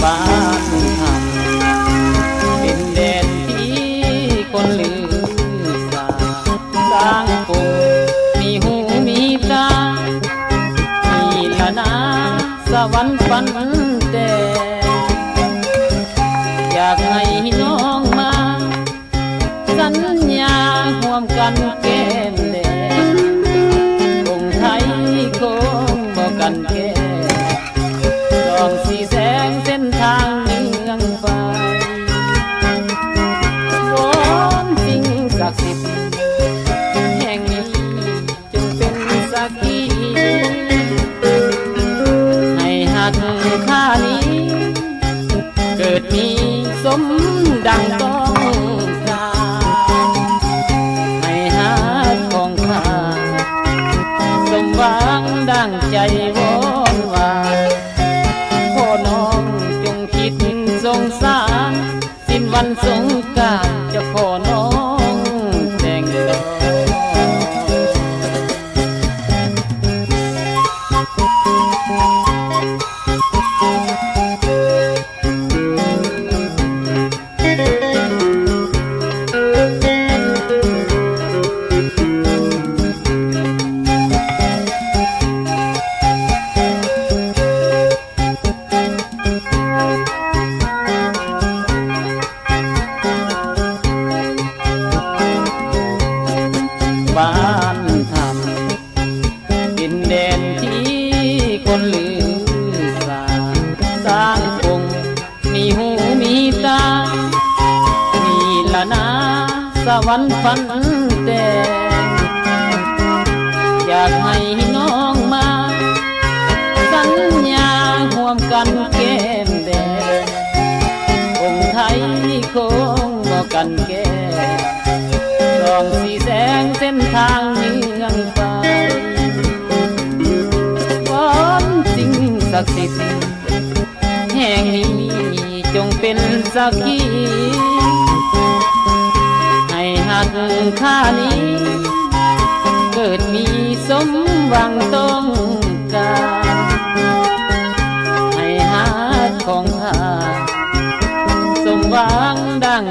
บ้านทำดินแดนที่คนลือสาสร้างกรุงมีหูมีตามีละนาสวรรค์ฝันแต่อยากให้น้องมาสัญญาห่วมกันแก้มแดงคงไทยคงบอกกันแก้ดองสีแสงเส้นทางเมืองไปวอนสิ่งศักดิ์สิทธิ์แห่งนี้จงเป็นสักขีให้หักข้านี้เกิดมีสมดังต้องการให้หักของข้าสมหวังดังใจวอนวานพ่อน้องจงคิดสงสารสิ้นวันสงกรานต์จะขอน้องแต่งดอกบ้านทำดินแดนที่คนลือสาสร้างกรุงมีหูมีตามีละนาสวรรค์ฝันแต่อยากให้น้องมาสัญญาห่วมกันแก้มแดงองค์ไทยคงบอกกันแก้ดองสีแสงเส้นทางเมืองไปวอนสิ่งศักดิ์สิทธิ์แห่งนี้จงเป็นสักขีให้หักข้านี้เกิดมีสมหวังต้องการให้หักของข้าสมหวังดัง